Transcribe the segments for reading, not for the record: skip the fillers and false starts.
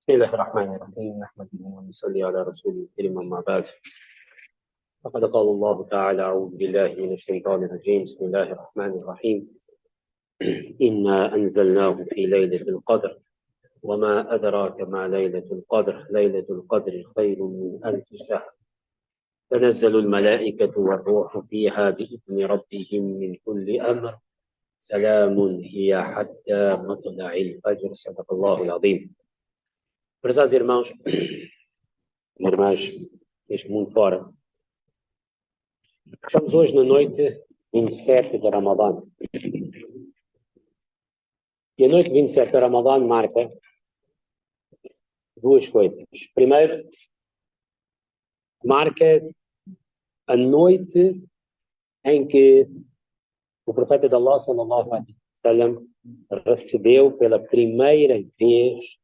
بسم الله الرحمن الرحيم نحمده ونصلي على رسوله الكريم أما بعد فقد قال الله تعالى أعوذ بالله من الشيطان الرجيم بسم الله الرحمن الرحيم إنا أنزلناه في ليلة القدر وما أدراك ما ليلة القدر ليلة القدر خير من 1000 شهر تنزل الملائكة والروح فيها بإذن ربهم من كل أمر سلام هي حتى مطلع الفجر صدق الله العظيم. Prezados irmãos e irmãs deste mundo fora, estamos hoje na noite 27 de Ramadã. E a noite 27 de Ramadã marca duas coisas. Primeiro, marca a noite em que o profeta de Allah, sallallahu alaihi wasallam, recebeu pela primeira vez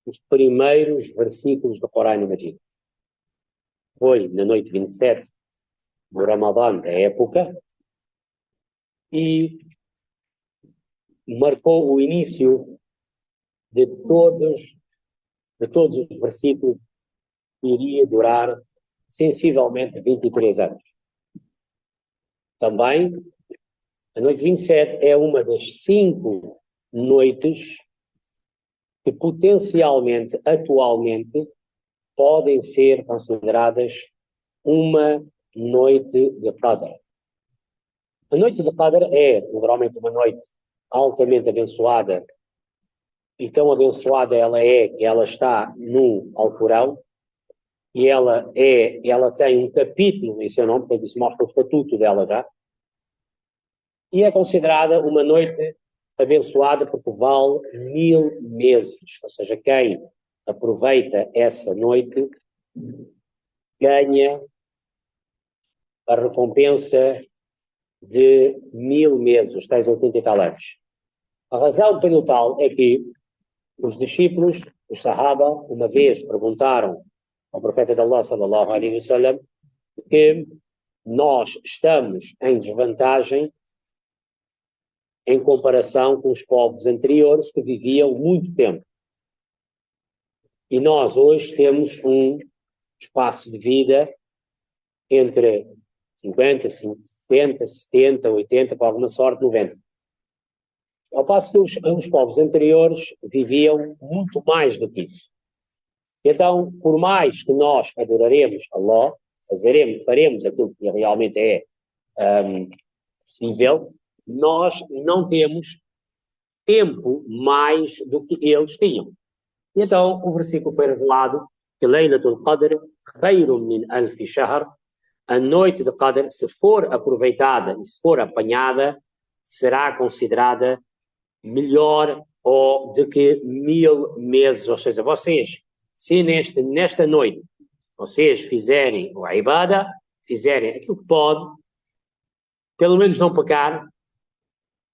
os primeiros versículos do Corão no Medina. Foi na noite 27 do Ramadã da época e marcou o início de todos os versículos que iria durar sensivelmente 23 anos. Também, a noite 27 é uma das 5 noites que potencialmente, atualmente, podem ser consideradas uma noite de Qadr. A noite de Qadr é, normalmente, uma noite altamente abençoada, e tão abençoada ela é que ela está no Alcorão, e ela tem um capítulo em seu nome, porque isso mostra o estatuto dela já, e é considerada uma noite abençoada porque vale 1000 meses, ou seja, quem aproveita essa noite ganha a recompensa de 1000 meses, os tais 80 e tal anos. A razão pelo tal é que os discípulos, os Sahaba, uma vez perguntaram ao profeta de Allah, sallallahu alaihi wasallam, que nós estamos em desvantagem em comparação com os povos anteriores que viviam muito tempo. E nós hoje temos um espaço de vida entre 50, 60, 70, 80, por alguma sorte, 90. Ao passo que os povos anteriores viviam muito mais do que isso. Então, por mais que nós adoraremos Allah, faremos aquilo que realmente é possível, nós não temos tempo mais do que eles tinham. E então o versículo foi revelado que Laylatul Qadr khayrun min 1000 shahr, a noite de Qadr, se for aproveitada e se for apanhada, será considerada melhor do que 1000 meses. Ou seja, vocês, se nesta noite vocês fizerem o ibadah, fizerem aquilo que pode, pelo menos não pecar,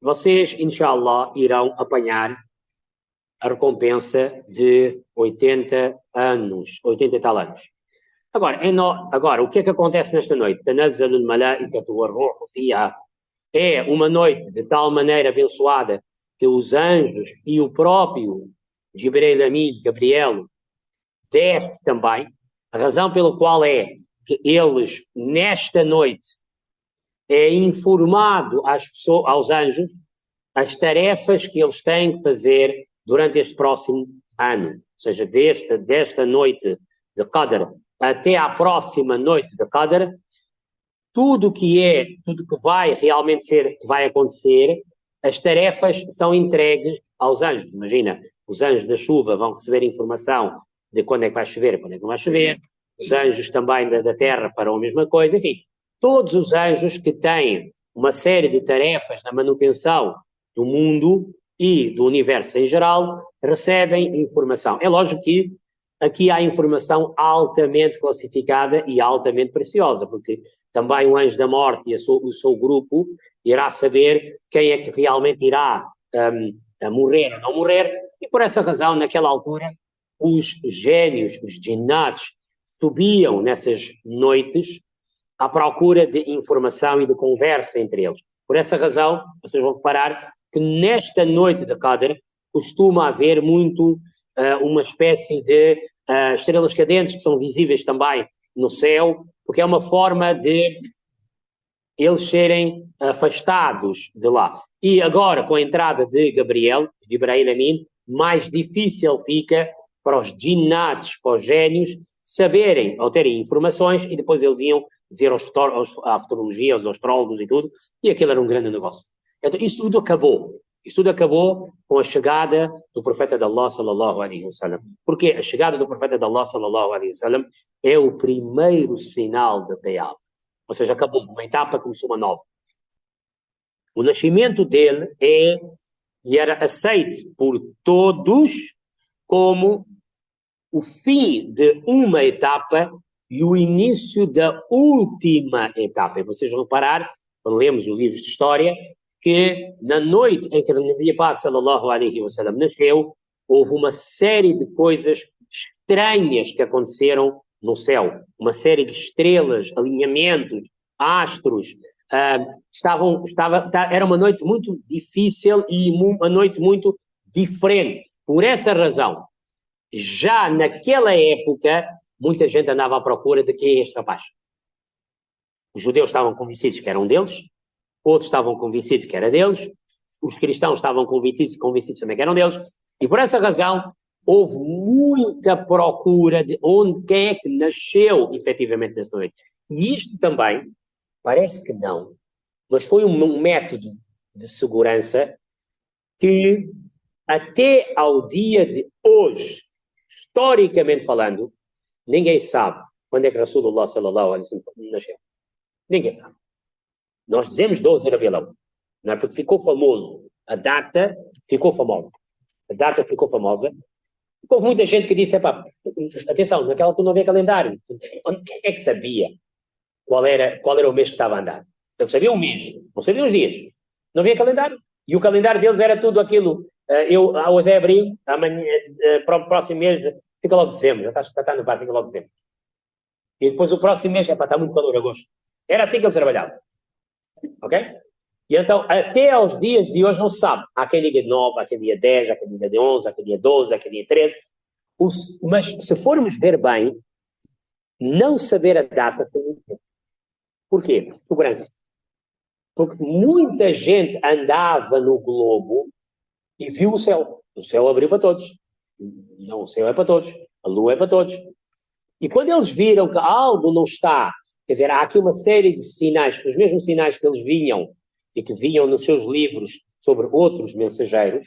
vocês, inshallah, irão apanhar a recompensa de 80 e tal anos. Agora, o que é que acontece nesta noite? Tanazzalu al-malaikatu war-ruhu fiha. É uma noite de tal maneira abençoada que os anjos e o próprio Jibril Amin, Gabriel, desce também. A razão pela qual é que eles, nesta noite, é informado aos anjos as tarefas que eles têm que fazer durante este próximo ano. Ou seja, desta noite de Qadr até à próxima noite de Qadr, tudo que vai realmente que vai acontecer, as tarefas são entregues aos anjos. Imagina, os anjos da chuva vão receber informação de quando é que vai chover, quando é que não vai chover, os anjos também da terra farão a mesma coisa, enfim. Todos os anjos que têm uma série de tarefas na manutenção do mundo e do universo em geral recebem informação. É lógico que aqui há informação altamente classificada e altamente preciosa, porque também o anjo da morte e o seu grupo irá saber quem é que realmente irá morrer ou não morrer, e por essa razão, naquela altura, os génios, os jinnatos, subiam nessas noites à procura de informação e de conversa entre eles. Por essa razão, vocês vão reparar que nesta noite de Qadr costuma haver muito uma espécie de estrelas cadentes que são visíveis também no céu, porque é uma forma de eles serem afastados de lá. E agora, com a entrada de Gabriel, de Ibrahim Amin, mais difícil fica para os jinnates, para os génios, saberem ou terem informações, e depois eles iam dizer à astrologia, aos astrólogos e tudo, e aquilo era um grande negócio. Então, isso tudo acabou. Isso tudo acabou com a chegada do profeta de Allah, sallallahu alaihi wasallam. Porque a chegada do profeta de Allah, sallallahu alaihi wasallam, é o primeiro sinal da Qiyamah. Ou seja, acabou uma etapa, começou uma nova. O nascimento dele e era aceite por todos como o fim de uma etapa e o início da última etapa. E vocês vão reparar, quando lemos os livros de história, que na noite em que o Nabi Pak sallallahu alaihi wasallam nasceu, houve uma série de coisas estranhas que aconteceram no céu. Uma série de estrelas, alinhamentos, astros. Era uma noite muito difícil e uma noite muito diferente. Por essa razão, já naquela época, muita gente andava à procura de quem é este rapaz. Os judeus estavam convencidos que eram deles, outros estavam convencidos que era deles, os cristãos estavam convencidos também que eram deles, e por essa razão houve muita procura de quem é que nasceu efetivamente nessa noite. E isto também, parece que não, mas foi um método de segurança que até ao dia de hoje, historicamente falando, ninguém sabe quando é que Rasulullah sallallahu alaihi wasallam nasceu. Ninguém sabe. Nós dizemos 12 de Rabiul, não é? Porque ficou famoso. A data ficou famosa. Houve muita gente que disse, atenção, naquela altura não havia calendário. Quem é que sabia qual era o mês que estava a andar? Eles sabiam o mês, não sabiam os dias. Não havia calendário. E o calendário deles era tudo aquilo. Hoje é abril, amanhã, para o próximo mês, fica logo dezembro. Já está no fica logo dezembro. E depois o próximo mês, está muito calor, agosto. Era assim que eles trabalhavam. Ok? E então, até aos dias de hoje não se sabe. Há quem diga 9, há quem diga 10, há quem diga 11, há quem diga 12, há quem diga 13. Mas se formos ver bem, não saber a data foi muito bom. Porquê? Segurança. Porque muita gente andava no globo e viu o céu. O céu abriu para todos. Não, o céu é para todos. A lua é para todos. E quando eles viram que algo não está, quer dizer, há aqui uma série de sinais, os mesmos sinais que eles vinham e que vinham nos seus livros sobre outros mensageiros,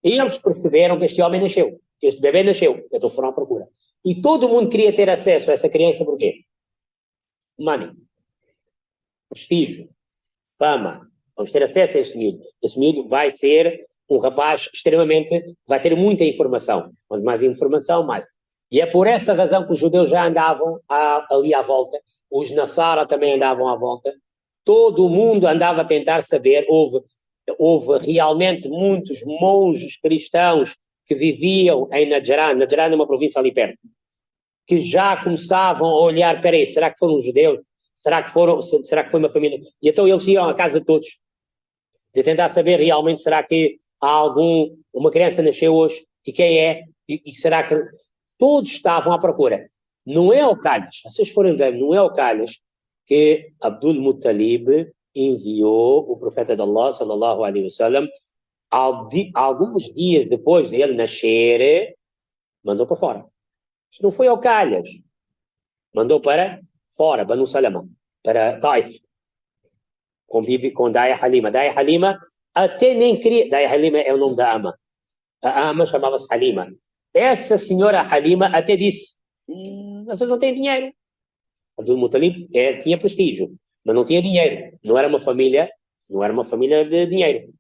eles perceberam que este homem nasceu, este bebê nasceu, então foram à procura. E todo mundo queria ter acesso a essa criança, por quê? Money, prestígio, fama, vamos ter acesso a este miúdo. Esse miúdo vai ser um rapaz vai ter muita informação. Quanto mais informação, mais. E é por essa razão que os judeus já andavam ali à volta, os Nassara também andavam à volta, todo o mundo andava a tentar saber, houve realmente muitos monges cristãos que viviam em Najran. Najran é uma província ali perto, que já começavam a olhar, peraí, será que foram os judeus? Será que foi uma família? E então eles iam à casa de todos, de tentar saber realmente, será que há uma criança nasceu hoje, e quem é? E será que... Todos estavam à procura. Não é ao calhas, se vocês forem ver, não é ao calhas que Abdul Muttalib enviou o profeta de Allah, sallallahu alaihi wasallam, alguns dias depois de ele nascer, mandou para fora. Isto não foi ao calhas. Mandou para fora, Banu Salama, para Taif. Convive com Daya Halima. Daya Halima até nem queria... Daya Halima é o nome da ama. A ama chamava-se Halima. Essa senhora Halima até disse, vocês não têm dinheiro. Abdul Muttalib tinha prestígio, mas não tinha dinheiro. Não era uma família de dinheiro.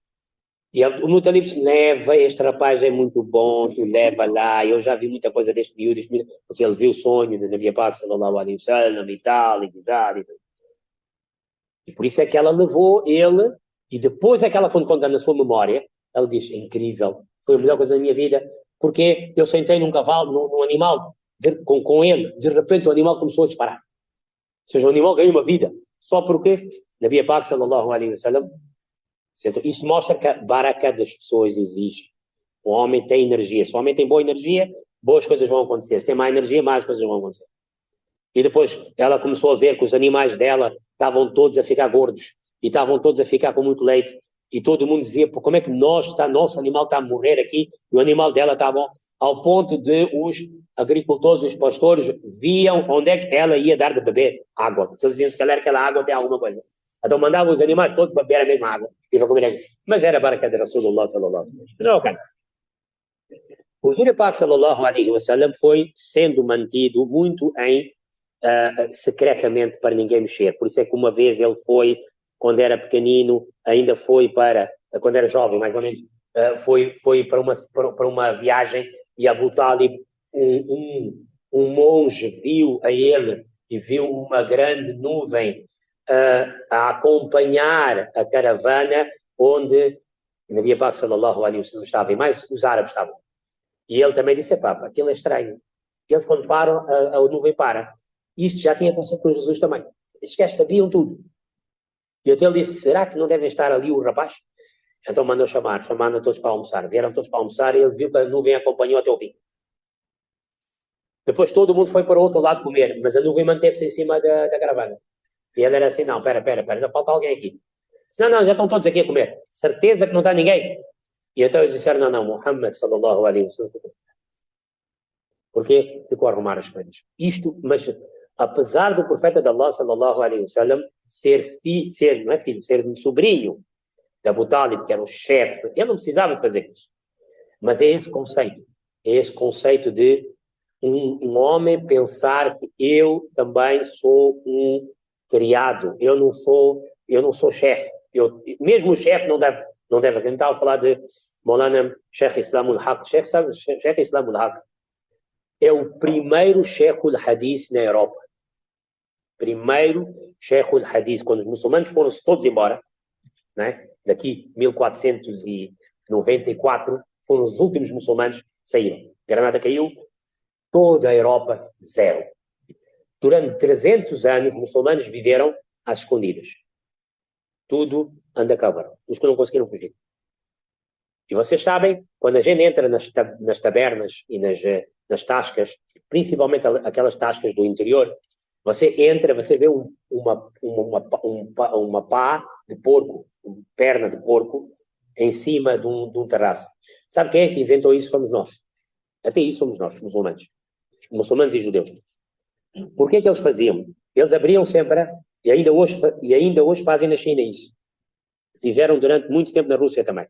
E Abdul Muttalib disse, leva, este rapaz é muito bom, tu leva lá, eu já vi muita coisa deste miúdo, porque ele viu o sonho de Nabi Pak sallallahu alaihi wasallam e tal, e tal. E por isso é que ela levou ele, e depois é que ela, quando conta na sua memória, ela diz, é incrível, foi a melhor coisa da minha vida, porque eu sentei num cavalo, num animal, com ele, de repente o animal começou a disparar. Ou seja, o animal ganhou uma vida. Só porque Nabi Pak sallallahu alaihi wasallam. Isto mostra que a baraka das pessoas existe. O homem tem energia. Se o homem tem boa energia, boas coisas vão acontecer. Se tem má energia, más coisas vão acontecer. E depois ela começou a ver que os animais dela estavam todos a ficar gordos e estavam todos a ficar com muito leite. E todo mundo dizia, pô, como é que nosso animal está a morrer aqui e o animal dela está bom? Ao ponto de os agricultores, os pastores, viam onde é que ela ia dar de beber água. Porque eles diziam, se calhar aquela água tem alguma coisa. Então mandavam os animais todos beber a mesma água e para comer água. Mas era baraka de Rasulullah sallallahu alaihi wasallam. Não, cara. O Filho Pak sallallahu alaihi wasallam foi sendo mantido muito secretamente para ninguém mexer. Por isso é que uma vez ele foi, quando era pequenino, ainda foi quando era jovem, mais ou menos, foi para uma viagem e Abu Talib, um monge viu a ele e viu uma grande nuvem a acompanhar a caravana onde Nabi Pak sallallahu alaihi wasallam estava, e mais os árabes estavam. E ele também disse, pá, aquilo é estranho. E eles quando param, a nuvem para. Isto já tinha acontecido com Jesus também. Estes gajos sabiam tudo. E até ele disse, será que não devem estar ali o rapaz? Então mandou chamaram todos para almoçar. Vieram todos para almoçar e ele viu que a nuvem acompanhou até o fim. Depois todo mundo foi para o outro lado comer, mas a nuvem manteve-se em cima da caravana. E ele era assim, não, pera, ainda falta alguém aqui. Disse, não, já estão todos aqui a comer. Certeza que não está ninguém? E então eles disseram, não, Muhammad sallallahu alaihi wasallam. Porque ficou a arrumar as coisas. Mas apesar do profeta de Allah sallallahu alaihi wasallam ser sobrinho de Abu Talib, que era o chefe, ele não precisava fazer isso. Mas é esse conceito de um homem pensar que eu também sou um criado, eu não sou chefe. Mesmo o chefe não deve acreditar. Ao falar de Maulana Sheikh Islam al-Haq. Sheikh Islam al-Haq é o primeiro Sheikh al-Hadith na Europa. Primeiro Sheikh al-Hadith, quando os muçulmanos foram-se todos embora, né? Daqui 1494, foram os últimos muçulmanos que saíram. Granada caiu, toda a Europa, zero. Durante 300 anos, os muçulmanos viveram às escondidas. Tudo undercover. Os que não conseguiram fugir. E vocês sabem, quando a gente entra nas tabernas e nas tascas, principalmente aquelas tascas do interior, você entra, você vê uma pá de porco, uma perna de porco, em cima de um terraço. Sabe quem é que inventou isso? Fomos nós. Até isso somos nós, muçulmanos. Muçulmanos e judeus. Por que é que eles faziam? Eles abriam sempre, e ainda hoje fazem na China isso. Fizeram durante muito tempo na Rússia também.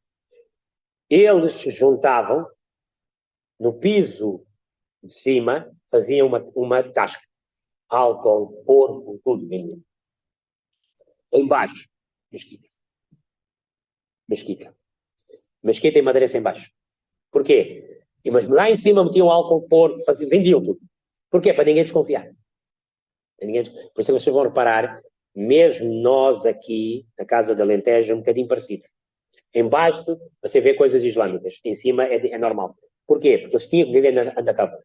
Eles se juntavam no piso de cima, faziam uma tasca. Álcool, porco, tudo vinha. Embaixo, mesquita e madeira em baixo. Porquê? Mas lá em cima metiam álcool, porco, vendiam tudo. Porquê? Para ninguém desconfiar. Por isso vocês vão reparar, mesmo nós aqui, na Casa do Alentejo, é um bocadinho parecido. Embaixo você vê coisas islâmicas, em cima é normal. Porquê? Porque eles tinham que viver na undercover.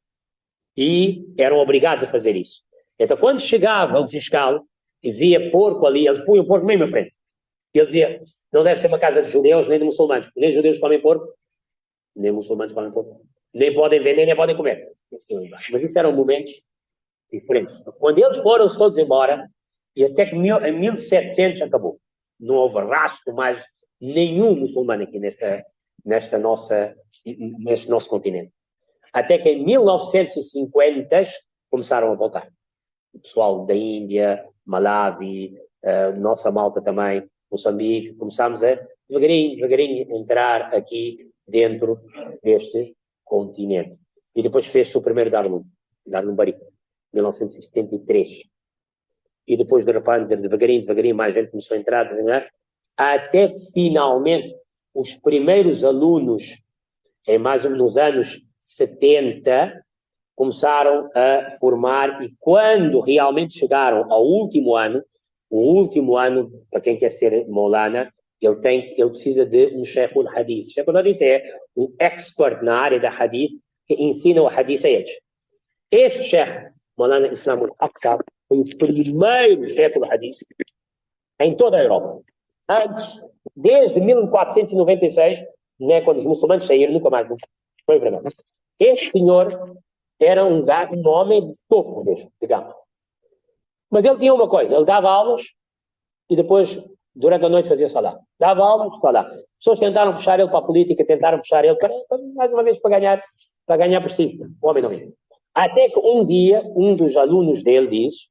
E eram obrigados a fazer isso. Então quando chegava o fiscal e via porco ali, eles punham o porco mesmo à frente. E ele dizia, não deve ser uma casa de judeus nem de muçulmanos, porque nem judeus comem porco, nem muçulmanos comem porco. Nem podem vender, nem podem comer. Mas isso eram momentos diferentes. Quando eles foram todos embora, e até que em 1700 acabou. Não houve rastro mais nenhum muçulmano aqui neste nosso continente. Até que em 1950 começaram a voltar. O pessoal da Índia, Malawi, nossa malta também, Moçambique, começámos a devagarinho entrar aqui dentro deste continente. E depois fez-se o primeiro Darul Bari, 1973. E depois, de repente, devagarinho, mais gente começou a entrar, né? Até que, finalmente, os primeiros alunos, em mais ou menos nos anos 70, começaram a formar, e quando realmente chegaram ao último ano, para quem quer ser Maulana, ele precisa de um Sheikh al-Hadith. Sheikh al-Hadith é um expert na área da Hadith, que ensina o Hadith a eles. Este Sheikh, Maulana Islam al-Aqsa, foi o primeiro Sheikh al-Hadith em toda a Europa. Antes, desde 1496, né, quando os muçulmanos saíram, nunca mais foi para lá. Este senhor era um homem de topo mesmo, digamos. Mas ele tinha uma coisa, ele dava aulas e depois, durante a noite, fazia salá. Dava aulas, salá. As pessoas tentaram puxar ele para a política, tentaram puxar ele para mais uma vez, para ganhar prestígio. O homem não ia. Até que um dia, um dos alunos dele diz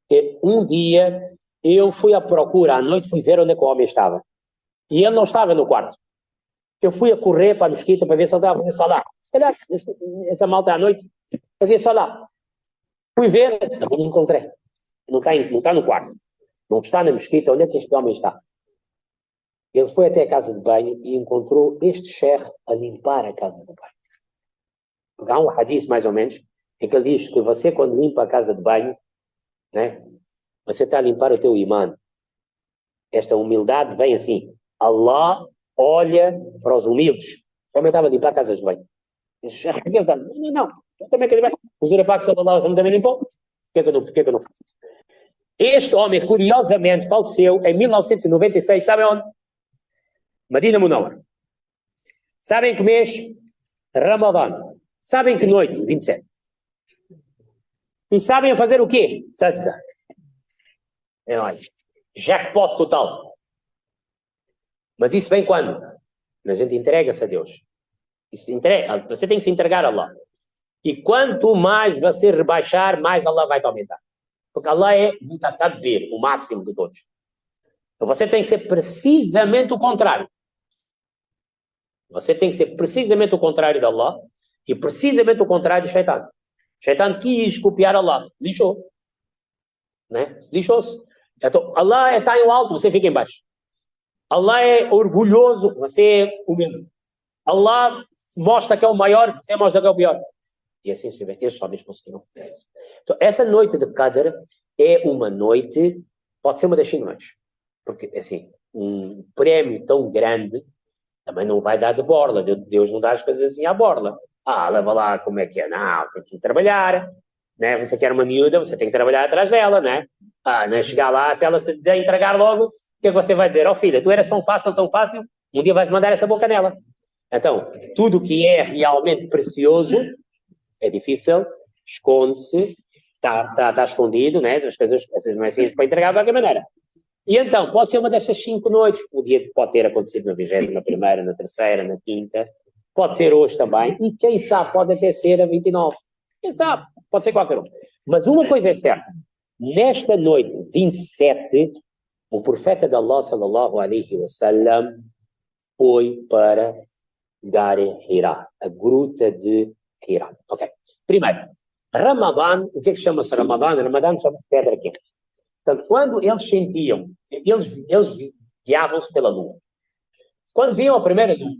que um dia eu fui à procura, à noite fui ver onde é que o homem estava. E ele não estava no quarto. Eu fui a correr para a mesquita para ver se ele estava a fazer salá. Se calhar, essa malta à noite fazia salá. Fui ver, também não encontrei. Não está no quarto. Não está na mesquita. Onde é que este homem está? Ele foi até a casa de banho e encontrou este sheikh a limpar a casa de banho. Há um hadith, mais ou menos, em que ele diz que você, quando limpa a casa de banho, né, você está a limpar o teu imã. Esta humildade vem assim. Allah olha para os humildes. O homem estava a limpar casas de banho. Não. Eu também quero limpar. O Zurapac sallallahu alaihi wasallam também limpou. Por que eu não faço isso? Este homem, curiosamente, faleceu em 1996. Sabem onde? Madina Munawwara. Sabem que mês? Ramadã. Sabem que noite? 27. E sabem fazer o quê? Sadqa. Olha, jackpot total. Mas isso vem quando? A gente entrega-se a Deus. Você tem que se entregar a Allah. E quanto mais você rebaixar, mais Allah vai te aumentar. Porque Allah é mutakabbir, o máximo de todos. Então você tem que ser precisamente o contrário. Você tem que ser precisamente o contrário de Allah e precisamente o contrário de Shaitan. Shaitan quis copiar Allah. Lixou. Né? Lixou-se. Então, Allah está em alto, você fica em baixo. Allah é orgulhoso, você é humilde. Allah mostra que é o maior, você mostra que é o pior. E assim se vê. Estes homens conseguiram. Então, essa noite de Qadr é uma noite, pode ser uma das 5 noites. Porque, assim, um prémio tão grande também não vai dar de borla. Deus não dá as coisas assim à borla. Leva lá como é que é. Não, tem que trabalhar. Né? Você quer uma miúda, você tem que trabalhar atrás dela, né? Não é chegar lá, se ela se entregar logo, o que é que você vai dizer? Filha, tu eras tão fácil, um dia vais mandar essa boca nela. Então, tudo que é realmente precioso é difícil, esconde-se, está escondido, né? As coisas não é assim para entregar de qualquer maneira. E então, pode ser uma dessas 5 noites, pode ter acontecido na 20ª, na 1ª, na 3ª, na 5ª, pode ser hoje também, e quem sabe pode até ser a 29. Quem sabe? Pode ser qualquer um. Mas uma coisa é certa, nesta noite 27, o profeta de Allah, sallallahu alaihi wasallam, foi para Gar Hira, a gruta de Hira. Ok. Primeiro, Ramadã, o que é que chama-se Ramadã? Ramadã chama-se pedra quente. Portanto, quando eles sentiam, eles guiavam-se pela lua. Quando viam a primeira lua,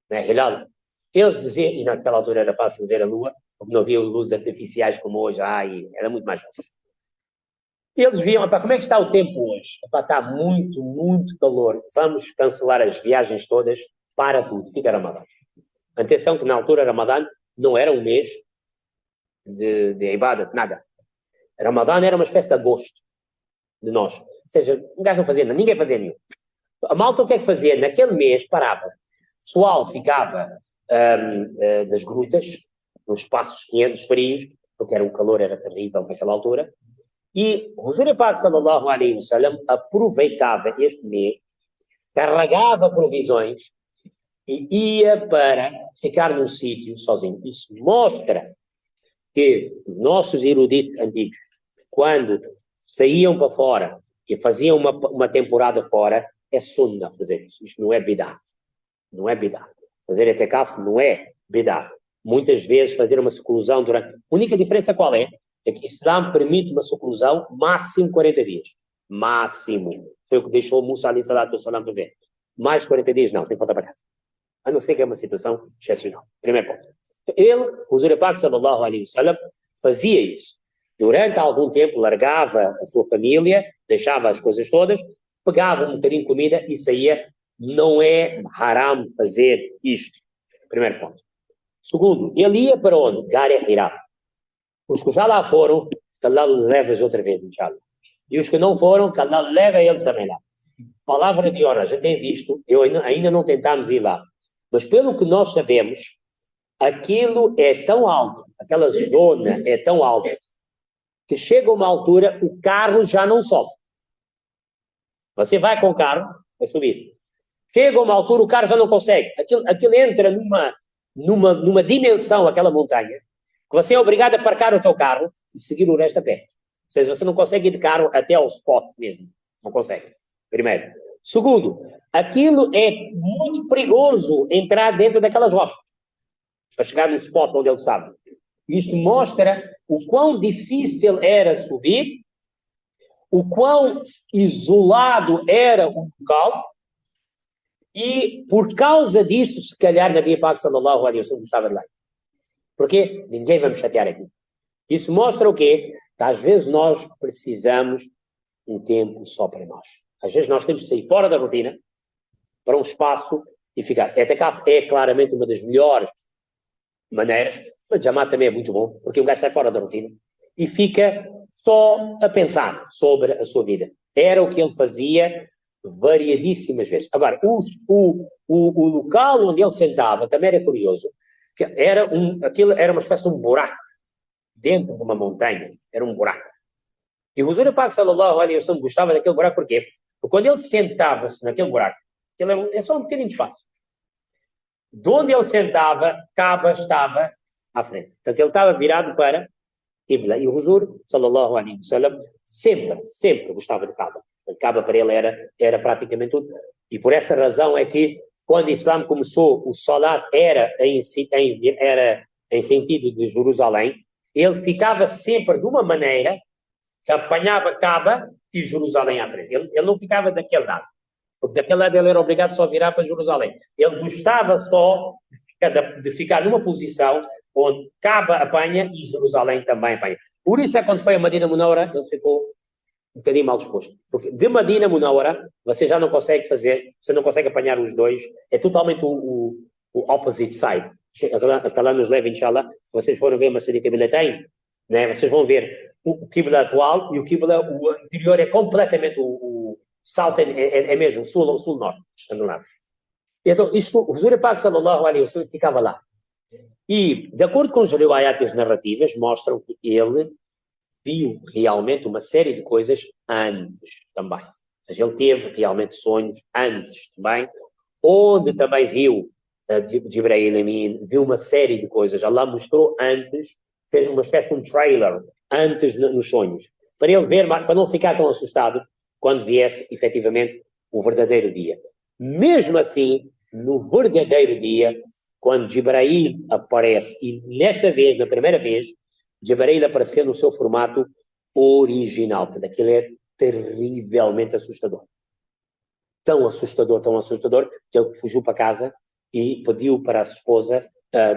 né, Hilal, eles diziam, e naquela altura era fácil ver a lua, porque não havia luzes artificiais como hoje, e era muito mais fácil. Eles viam, como é que está o tempo hoje? Está muito, muito calor, vamos cancelar as viagens todas, para tudo, fica Ramadã. Atenção que na altura Ramadã não era um mês de ibadat, nada. Ramadã era uma espécie de agosto de nós. Ou seja, um gajo não fazia nada, ninguém fazia nenhum. A malta o que é que fazia? Naquele mês parava. O pessoal ficava nas grutas, nos espaços quentes, frios, porque o calor era terrível naquela altura, e o Huzur Pak sallallahu alaihi wasallam aproveitava este mês, carregava provisões e ia para ficar num sítio sozinho. Isso mostra que os nossos eruditos antigos, quando saíam para fora e faziam uma temporada fora, é sunna fazer isso. Isto não é bidá. Não é bidá. Fazer etekaf não é bidá. Muitas vezes fazer uma seclusão durante... A única diferença qual é? É que o Islã permite uma seclusão máximo 40 dias. Máximo. Foi o que deixou Musa ali salatu salam fazer. Mais 40 dias não, tem que voltar para casa. A não ser que é uma situação excepcional. Primeiro ponto. Ele, o Huzur Pak sallallahu alaihi wasallam, fazia isso. Durante algum tempo largava a sua família, deixava as coisas todas, pegava um bocadinho de comida e saía. Não é haram fazer isto. Primeiro ponto. Segundo, ele ia para onde? Gar Hira. Os que já lá foram, que Allah leva-os outra vez, inshallah. E os que não foram, que Allah leva eles também lá. Palavra de honra, já tem visto, ainda não tentámos ir lá. Mas pelo que nós sabemos, aquilo é tão alto, aquela zona é tão alta, que chega uma altura, o carro já não sobe. Você vai com o carro, vai subir. Chega uma altura, o carro já não consegue. Aquilo entra numa dimensão, aquela montanha, que você é obrigado a parcar o teu carro e seguir o resto a pé. Ou seja, você não consegue ir de carro até ao spot mesmo. Não consegue. Primeiro. Segundo, aquilo é muito perigoso entrar dentro daquelas rochas para chegar no spot onde ele estava. Isto mostra o quão difícil era subir, o quão isolado era o local, e por causa disso, se calhar, Nabi Pak sallallahu alaihi wasallam gostava de lá. Porque ninguém vai me chatear aqui. Isso mostra o quê? Que às vezes nós precisamos de um tempo só para nós. Às vezes nós temos que sair fora da rotina para um espaço e ficar. Etikaf é claramente uma das melhores maneiras, mas Jamat também é muito bom, porque um gajo sai fora da rotina e fica só a pensar sobre a sua vida. Era o que ele fazia variadíssimas vezes. Agora, o local onde ele sentava também era curioso, que aquilo era uma espécie de um buraco dentro de uma montanha, era um buraco. E o Huzur Pak sallallahu alaihi wasallam gostava daquele buraco, porquê? Porque quando ele sentava-se naquele buraco, é só um pequenino espaço. De onde ele sentava, Kaaba estava à frente. Portanto, ele estava virado para Qibla. E o Huzur sallallahu alaihi wasallam sempre gostava de Kaaba. A Kaaba para ele era praticamente tudo. E por essa razão é que, quando o Islã começou, o Salat era em sentido de Jerusalém, ele ficava sempre de uma maneira que apanhava Kaaba e Jerusalém à frente. Ele não ficava daquele lado. Porque daquele lado ele era obrigado só a virar para Jerusalém. Ele gostava só de ficar numa posição onde Kaaba apanha e Jerusalém também apanha. Por isso é quando foi a Madina Munawara, ele ficou um bocadinho mal disposto. Porque de Madina Munawara, você já não consegue você não consegue apanhar os dois, é totalmente o opposite side. Aquela nos leva, inshallah, se vocês forem ver uma série de Qibla tem, né, vocês vão ver o Qibla atual e o Qibla, o anterior é completamente o South, é mesmo, sul-norte. Então, o Huzur Pak sallallahu alaihi wasallam ficava lá. E, de acordo com os riwayat narrativas, mostram que ele viu realmente uma série de coisas antes também. Ou seja, ele teve realmente sonhos antes também, onde também viu Jibreel Amin, viu uma série de coisas. Allah mostrou antes, fez uma espécie de um trailer antes nos sonhos, para ele ver, para não ficar tão assustado quando viesse efetivamente o verdadeiro dia. Mesmo assim, no verdadeiro dia, quando Jibreel aparece, e nesta vez, na primeira vez, Jibreel apareceu no seu formato original. Portanto, aquilo é terrivelmente assustador. Tão assustador, que ele fugiu para casa e pediu para a esposa,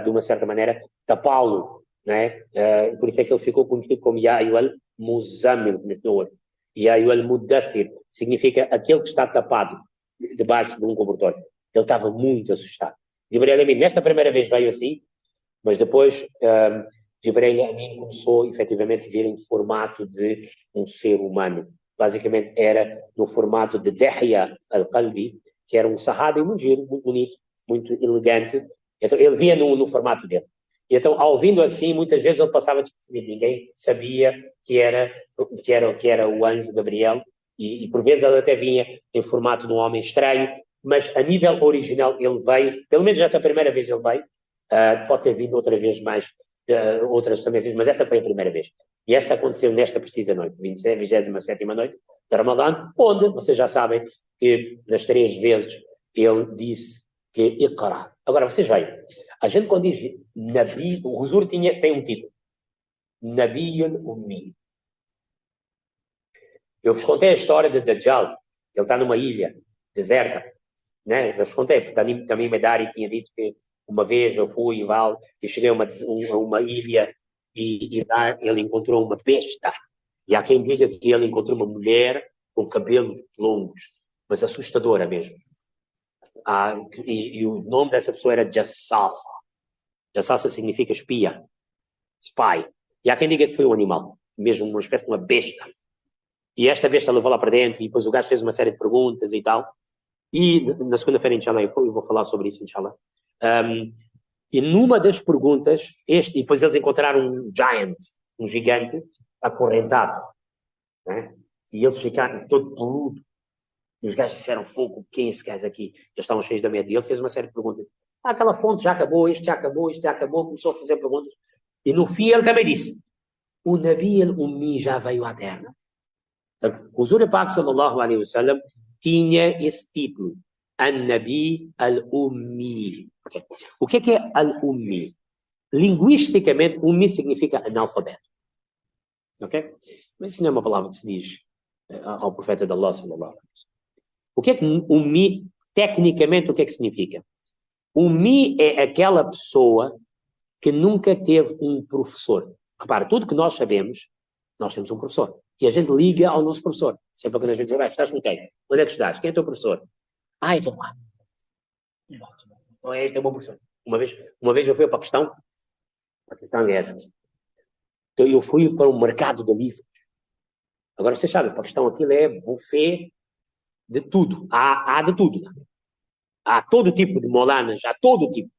de uma certa maneira, tapá-lo. Né? Por isso é que ele ficou conhecido como Ya Ayyuhal Muzammil, Ya Ayyuhal Mudaththir, significa aquele que está tapado debaixo de um cobertor. Ele estava muito assustado. Jibreel Amin, nesta primeira vez veio assim, mas depois Jibreel Amin começou efetivamente a vir em formato de um ser humano. Basicamente era no formato de Dihya al-Qalbi, que era um sahabi muito giro, muito bonito, muito elegante. Então ele vinha no formato dele. E então, ao vindo assim, muitas vezes ele passava despercebido. Ninguém sabia que era o anjo Gabriel, e por vezes ele até vinha em formato de um homem estranho, mas a nível original ele veio, pelo menos essa primeira vez ele veio, pode ter vindo outra vez mais, outras também vezes, mas esta foi a primeira vez. E esta aconteceu nesta precisa noite, 27ª noite de Ramadã, onde, vocês já sabem, que das 3 vezes ele disse que Iqra. Agora, vocês veem, a gente quando diz Nabi, o Huzur tem um título, Nabiyul Ummi. Eu vos contei a história de Dajjal, que ele está numa ilha deserta, né? Eu vos contei, porque também Medari tinha dito que uma vez eu fui e cheguei a uma ilha e lá ele encontrou uma besta. E há quem diga que ele encontrou uma mulher com cabelos longos, mas assustadora mesmo. E o nome dessa pessoa era Jassasa. Jassasa significa espia, spy. E há quem diga que foi um animal, mesmo uma espécie de uma besta. E esta besta levou lá para dentro e depois o gajo fez uma série de perguntas e tal. E na segunda-feira, inshallah, eu vou falar sobre isso, inshallah. E numa das perguntas, e depois eles encontraram um gigante acorrentado, né? E eles ficaram todo peludo. E os gajos disseram, fogo, quem é esse gajo aqui? Eles estavam cheios da medo. E ele fez uma série de perguntas. Aquela fonte já acabou, isto já acabou, isto já acabou. Começou a fazer perguntas. E no fim ele também disse, o Nabi al-Ummi já veio à Terra. Então, o Huzur Pak sallallahu alaihi wasallam tinha esse título, An-Nabi al-Ummi. Okay. O que é al-Ummi? Linguisticamente, Ummi significa analfabeto. Ok? Mas isso não é uma palavra que se diz ao profeta de Allah sallallahu alaihi wasallam. O que é que Ummi, tecnicamente, o que é que significa? Ummi é aquela pessoa que nunca teve um professor. Repara, tudo que nós sabemos, nós temos um professor. E a gente liga ao nosso professor. Sempre quando a gente diz, estás com quem? Onde é que estás? Quem é o teu professor? Então lá. Então este é o meu professor. Uma vez eu fui ao Paquistão é. Então eu fui para um mercado de livros. Agora vocês sabem, o Paquistão aquilo é buffet de tudo. Há de tudo. Há todo tipo de molanas, há todo tipo.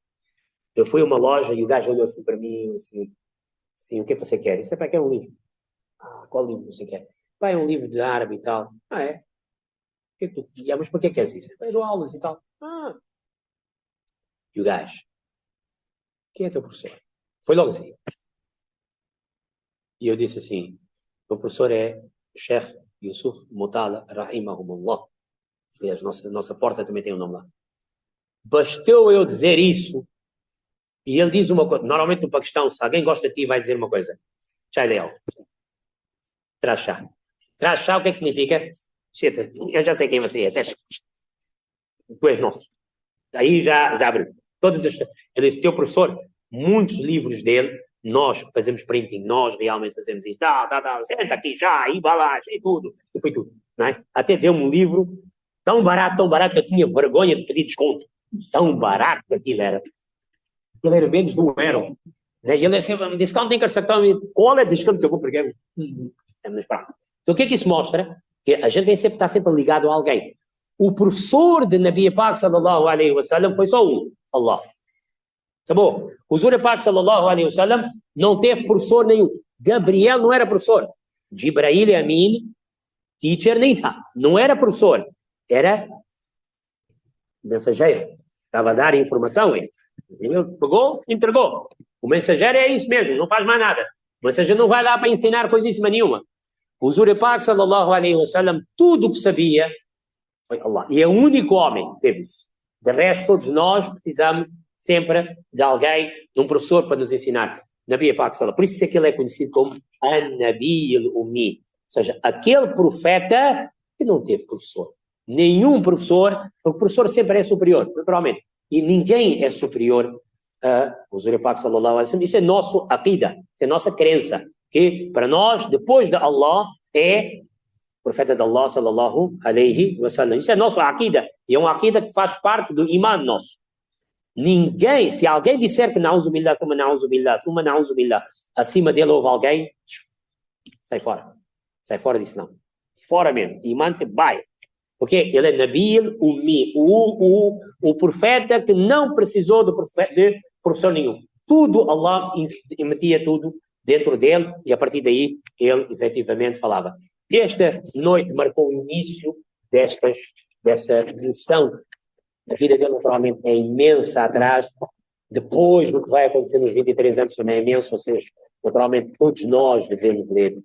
Eu fui a uma loja e o gajo olhou assim para mim, assim, o que é que você quer? Isso é para que é um livro. Qual livro você quer? Vai, é um livro de árabe e tal. É? Mas por que queres isso? Eu dou aulas e tal. E o gajo, quem é teu professor? Foi logo assim. E eu disse assim, o professor é Sheikh Yusuf Mutala Rahimahumullah. Aliás, nossa porta também tem um nome lá. Bastou eu dizer isso, e ele diz uma coisa, normalmente no Paquistão, se alguém gosta de ti, vai dizer uma coisa. Chai Leo. Traz chá. Traz chá, o que é que significa? Eu já sei quem você é, certo? Tu és nosso. Aí já abriu. Eu disse, teu professor, muitos livros dele, nós fazemos printing, nós realmente fazemos isso. Senta aqui já, embalagem, e tudo. E foi tudo. Não é? Até deu-me um livro tão barato que eu tinha vergonha de pedir desconto. Tão barato que aquilo era. Aquilo era menos de €1. Né? E ele sempre, discount tem cartão, qual é o desconto que eu vou pegar? Então o que é que isso mostra? Que a gente está sempre ligado a alguém. O professor de Nabi Pak sallallahu alaihi wasallam foi só um, Allah. Acabou. O Huzur Pak sallallahu alaihi wasallam não teve professor nenhum. Gabriel não era professor. Jibrail Amin, teacher nem tá. Não era professor. Era mensageiro. Estava a dar informação. Ele pegou, entregou. O mensageiro é isso mesmo, não faz mais nada. O mensageiro não vai lá para ensinar coisíssima nenhuma. O Huzur Pak sallallahu alaihi wasallam, tudo o que sabia foi Allah. E é o único homem que teve isso. De resto, todos nós precisamos sempre de alguém, de um professor para nos ensinar. Nabi Pak sallallahu. Por isso é que ele é conhecido como An-Nabi al-Ummi. Ou seja, aquele profeta que não teve professor. Nenhum professor, porque o professor sempre é superior, naturalmente. E ninguém é superior a Huzur Pak sallallahu alaihi wasallam. Isso é nosso aqida, é nossa crença. Que para nós, depois de Allah, é o profeta de Allah sallallahu alaihi wasallam. Isso é nosso aqida. E é uma aqida que faz parte do imã nosso. Ninguém, se alguém disser que na'uzubillah, summa na'uzubillah, acima dele houve alguém, sai fora. Sai fora disso não. Fora mesmo. Imã se vai. Porque ele é Nabil Ummi, o profeta que não precisou de professor nenhum. Tudo, Allah metia tudo dentro dele e a partir daí ele efetivamente falava. Esta noite marcou o início dessa evolução. A vida dele naturalmente é imensa atrás. Depois do que vai acontecer nos 23 anos também é imenso. Ou seja, naturalmente todos nós devemos ler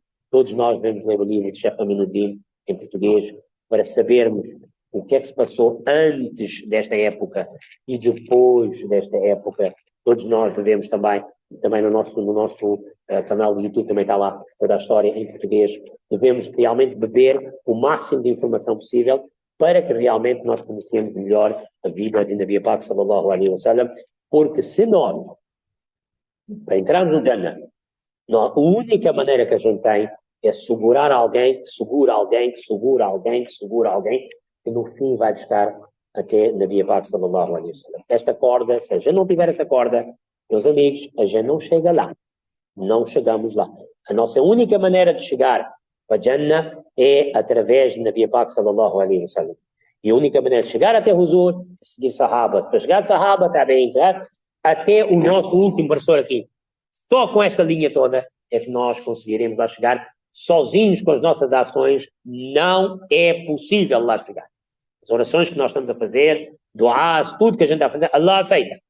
o livro de Sheikh Aminuddin em português, para sabermos o que é que se passou antes desta época e depois desta época. Todos nós devemos também no nosso canal do YouTube também está lá toda a história em português. Devemos realmente beber o máximo de informação possível para que realmente nós conhecemos melhor a vida de Nabi Pak sallallahu alaihi wasallam, porque se nós, para entrarmos no Jannah, a única maneira que a gente tem é segurar alguém, que segura alguém, que no fim vai buscar até Nabi Pak sallallahu alaihi wasallam. Esta corda, se a gente não tiver essa corda, meus amigos, a gente não chega lá. Não chegamos lá. A nossa única maneira de chegar para Jannah é através de Nabi Pak sallallahu alaihi wasallam. E a única maneira de chegar até Huzur é seguir Sahaba. Para chegar a Sahaba, está bem, até o nosso último professor aqui. Só com esta linha toda é que nós conseguiremos lá chegar. Sozinhos com as nossas ações, não é possível lá chegar. As orações que nós estamos a fazer, duás, tudo que a gente está a fazer, Allah aceita.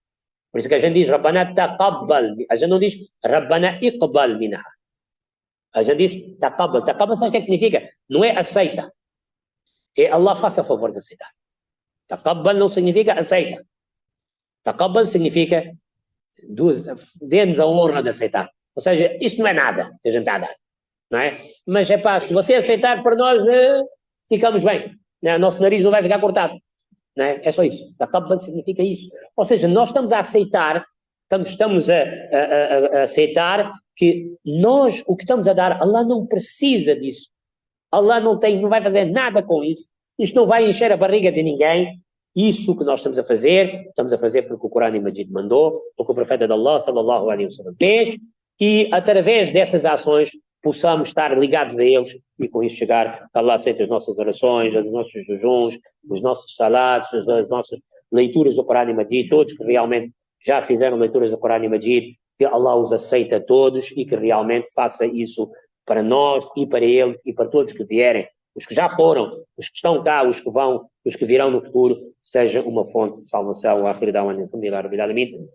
Por isso que a gente diz, Rabbana taqabbal. A gente não diz, Rabbana iqbal minha. A gente diz, taqabbal. Taqabbal, sabe o que significa? Não é aceita. É Allah faça a favor de aceitar. Taqabbal não significa aceita. Taqabbal significa dê-nos a honra de aceitar. Ou seja, isto não é nada que a gente está a dar. Não é? Mas é pá, se você aceitar para nós, ficamos bem. Não, nosso nariz não vai ficar cortado. Não é? É só isso. Taqabbal significa isso. Ou seja, nós estamos a aceitar, estamos a aceitar que nós, o que estamos a dar, Allah não precisa disso. Allah não vai fazer nada com isso. Isto não vai encher a barriga de ninguém. Isso que nós estamos a fazer porque o Corão Majid mandou, porque o profeta de Allah, sallallahu alaihi wasallam, fez, e através dessas ações possamos estar ligados a eles e com isso chegar, Allah aceita as nossas orações, os nossos jejuns, os nossos salatos, as nossas leituras do Corão Majid, todos que realmente já fizeram leituras do Corão Majid, que Allah os aceita a todos e que realmente faça isso para nós e para eles e para todos que vierem, os que já foram, os que estão cá, os que vão, os que virão no futuro, seja uma fonte de salvação. Akhir da'wana alhamdulillahi rabbil alamin.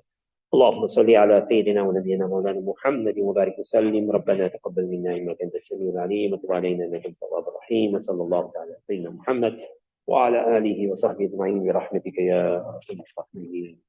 اللهم صل على سيدنا ونبينا مولانا محمد وبارك وسلم. ربنا تقبل منا انك انت السميع العليم وتب علينا انك انت التواب الرحيم. وصلى الله تعالى على سيدنا محمد وعلى اله وصحبه اجمعين برحمتك يا ارحم الراحمين.